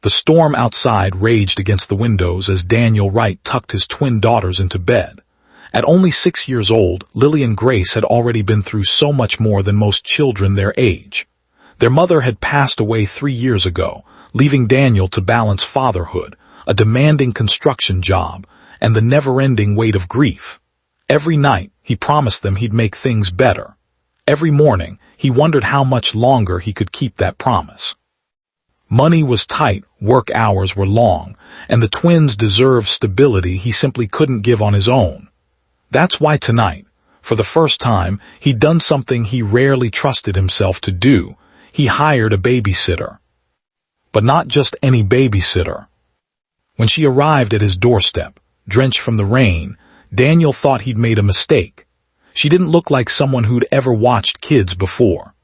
The storm outside raged against the windows as Daniel Wright tucked his twin daughters into bed. At only 6 years old, Lily and Grace had already been through so much more than most children their age. Their mother had passed away 3 years ago, leaving Daniel to balance fatherhood, a demanding construction job, and the never-ending weight of grief. Every night, he promised them he'd make things better. Every morning, he wondered how much longer he could keep that promise. Money was tight, work hours were long, and the twins deserved stability he simply couldn't give on his own. That's why tonight, for the first time, he'd done something he rarely trusted himself to do. He hired a babysitter. But not just any babysitter. When she arrived at his doorstep, drenched from the rain, Daniel thought he'd made a mistake. She didn't look like someone who'd ever watched kids before.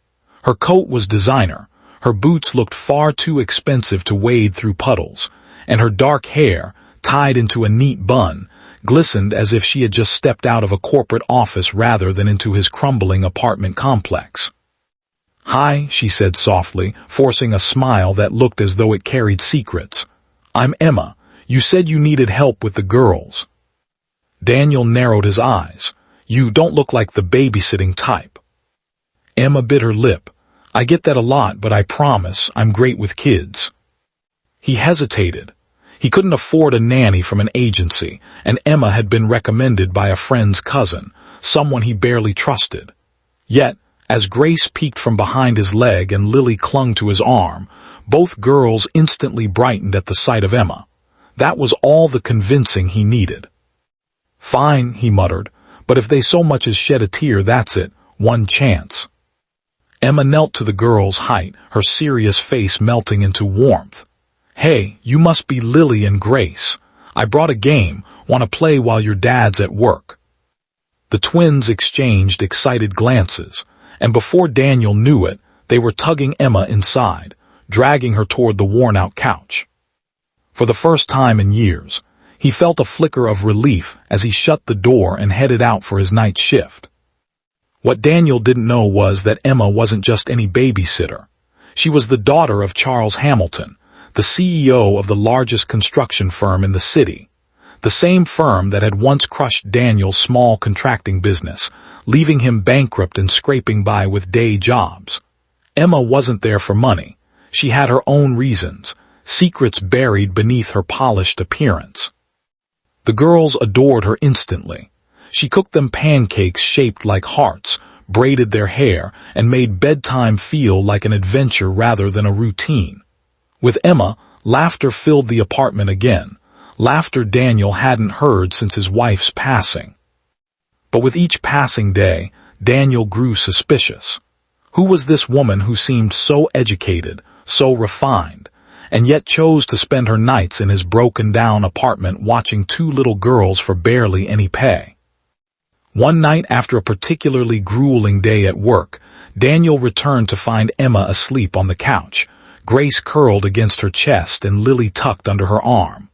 Her coat was designer, her boots looked far too expensive to wade through puddles, and her dark hair, tied into a neat bun, glistened as if she had just stepped out of a corporate office rather than into his crumbling apartment complex. "Hi," she said softly, forcing a smile that looked as though it carried secrets. "I'm Emma. You said you needed help with the girls." Daniel narrowed his eyes. "You don't look like the babysitting type." Emma bit her lip. "I get that a lot, but I promise I'm great with kids." He hesitated. He couldn't afford a nanny from an agency, and Emma had been recommended by a friend's cousin, someone he barely trusted. Yet, as Grace peeked from behind his leg and Lily clung to his arm, both girls instantly brightened at the sight of Emma. That was all the convincing he needed. "Fine," he muttered, "but if they so much as shed a tear, that's it, one chance." Emma knelt to the girl's height, her serious face melting into warmth. "Hey, you must be Lily and Grace. I brought a game. Want to play while your dad's at work?" The twins exchanged excited glances, and before Daniel knew it, they were tugging Emma inside, dragging her toward the worn-out couch. For the first time in years, he felt a flicker of relief as he shut the door and headed out for his night shift. What Daniel didn't know was that Emma wasn't just any babysitter. She was the daughter of Charles Hamilton, the CEO of the largest construction firm in the city, the same firm that had once crushed Daniel's small contracting business, leaving him bankrupt and scraping by with day jobs. Emma wasn't there for money. She had her own reasons, secrets buried beneath her polished appearance. The girls adored her instantly. She cooked them pancakes shaped like hearts, braided their hair, and made bedtime feel like an adventure rather than a routine. With Emma, laughter filled the apartment again, laughter Daniel hadn't heard since his wife's passing. But with each passing day, Daniel grew suspicious. Who was this woman who seemed so educated, so refined, and yet chose to spend her nights in his broken-down apartment watching two little girls for barely any pay? One night after a particularly grueling day at work, Daniel returned to find Emma asleep on the couch, Grace curled against her chest and Lily tucked under her arm.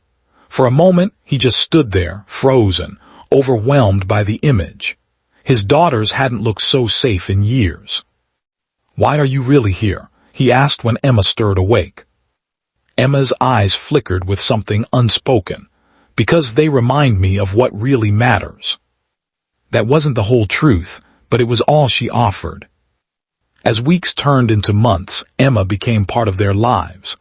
For a moment, he just stood there, frozen, overwhelmed by the image. His daughters hadn't looked so safe in years. "Why are you really here?" he asked when Emma stirred awake. Emma's eyes flickered with something unspoken. "Because they remind me of what really matters." That wasn't the whole truth, but it was all she offered. As weeks turned into months, Emma became part of their lives.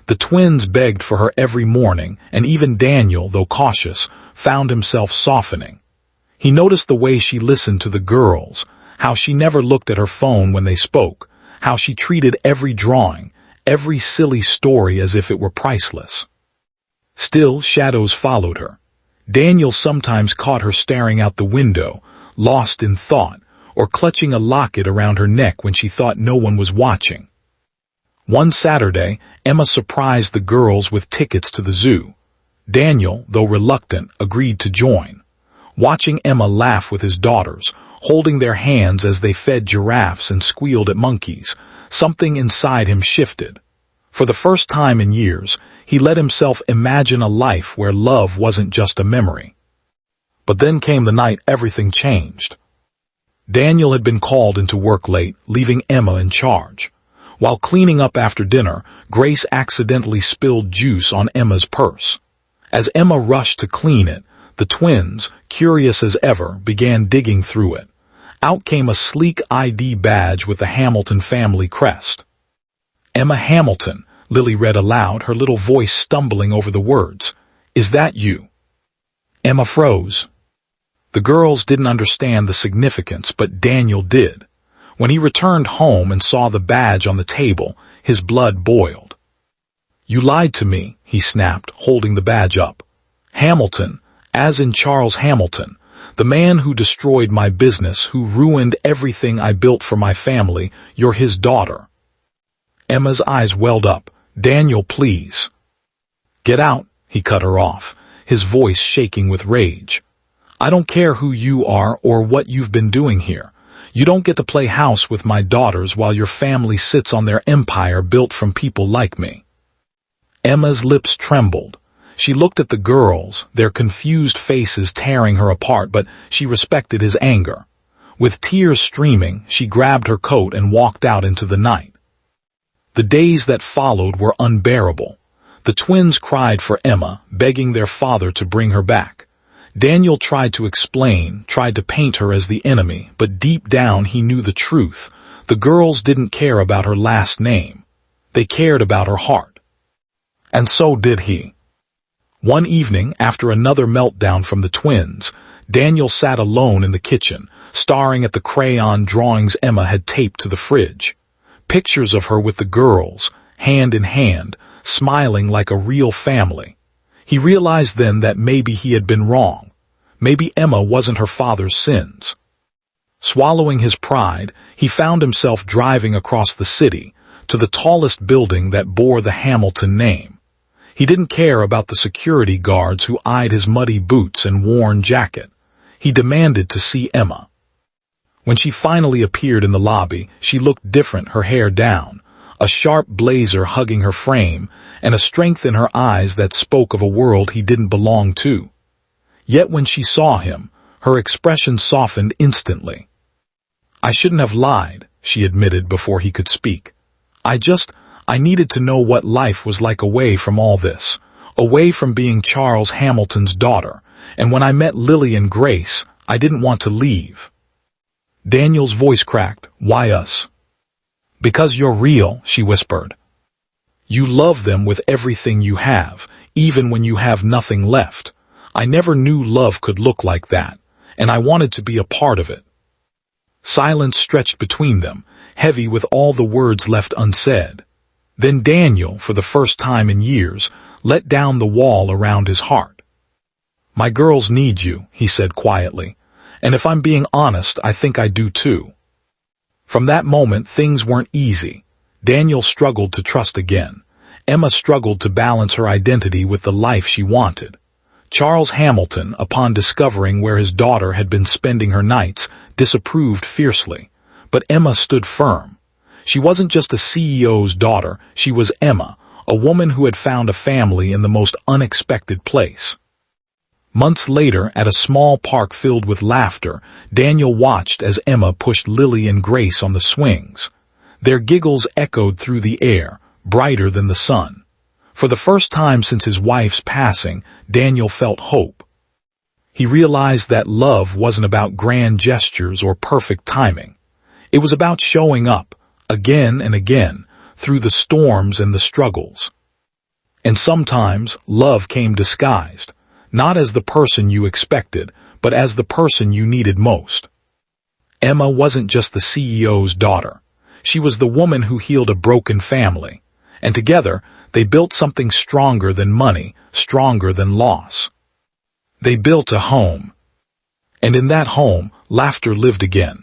The twins begged for her every morning, and even Daniel, though cautious, found himself softening. He noticed the way she listened to the girls, how she never looked at her phone when they spoke, how she treated every drawing, every silly story as if it were priceless. Still, shadows followed her. Daniel sometimes caught her staring out the window, lost in thought, or clutching a locket around her neck when she thought no one was watching. One Saturday, Emma surprised the girls with tickets to the zoo. Daniel, though reluctant, agreed to join. Watching Emma laugh with his daughters, holding their hands as they fed giraffes and squealed at monkeys, something inside him shifted. For the first time in years, he let himself imagine a life where love wasn't just a memory. But then came the night everything changed. Daniel had been called into work late, leaving Emma in charge. While cleaning up after dinner, Grace accidentally spilled juice on Emma's purse. As Emma rushed to clean it, the twins, curious as ever, began digging through it. Out came a sleek ID badge with the Hamilton family crest. "Emma Hamilton," Lily read aloud, her little voice stumbling over the words. "Is that you?" Emma froze. The girls didn't understand the significance, but Daniel did. When he returned home and saw the badge on the table, his blood boiled. "You lied to me," he snapped, holding the badge up. "Hamilton, as in Charles Hamilton, the man who destroyed my business, who ruined everything I built for my family, you're his daughter." Emma's eyes welled up. "Daniel, please." "Get out," he cut her off, his voice shaking with rage. "I don't care who you are or what you've been doing here. You don't get to play house with my daughters while your family sits on their empire built from people like me." Emma's lips trembled. She looked at the girls, their confused faces tearing her apart, but she respected his anger. With tears streaming, she grabbed her coat and walked out into the night. The days that followed were unbearable. The twins cried for Emma, begging their father to bring her back. Daniel tried to explain, tried to paint her as the enemy, but deep down he knew the truth. The girls didn't care about her last name. They cared about her heart. And so did he. One evening, after another meltdown from the twins, Daniel sat alone in the kitchen, staring at the crayon drawings Emma had taped to the fridge. Pictures of her with the girls, hand in hand, smiling like a real family. He realized then that maybe he had been wrong. Maybe Emma wasn't her father's sins. Swallowing his pride, he found himself driving across the city, to the tallest building that bore the Hamilton name. He didn't care about the security guards who eyed his muddy boots and worn jacket. He demanded to see Emma. When she finally appeared in the lobby, she looked different, her hair down, a sharp blazer hugging her frame, and a strength in her eyes that spoke of a world he didn't belong to. Yet when she saw him, her expression softened instantly. "I shouldn't have lied," she admitted before he could speak. I needed to know what life was like away from all this, away from being Charles Hamilton's daughter, and when I met Lily and Grace, I didn't want to leave." Daniel's voice cracked. "Why us?" "Because you're real," she whispered. "You love them with everything you have, even when you have nothing left. I never knew love could look like that, and I wanted to be a part of it." Silence stretched between them, heavy with all the words left unsaid. Then Daniel, for the first time in years, let down the wall around his heart. "My girls need you," he said quietly, "and if I'm being honest, I think I do too." From that moment, things weren't easy. Daniel struggled to trust again. Emma struggled to balance her identity with the life she wanted. Charles Hamilton, upon discovering where his daughter had been spending her nights, disapproved fiercely. But Emma stood firm. She wasn't just a CEO's daughter, she was Emma, a woman who had found a family in the most unexpected place. Months later, at a small park filled with laughter, Daniel watched as Emma pushed Lily and Grace on the swings. Their giggles echoed through the air, brighter than the sun. For the first time since his wife's passing, Daniel felt hope. He realized that love wasn't about grand gestures or perfect timing. It was about showing up, again and again, through the storms and the struggles. And sometimes, love came disguised, not as the person you expected, but as the person you needed most. Emma wasn't just the CEO's daughter. She was the woman who healed a broken family, and together, they built something stronger than money, stronger than loss. They built a home. And in that home, laughter lived again.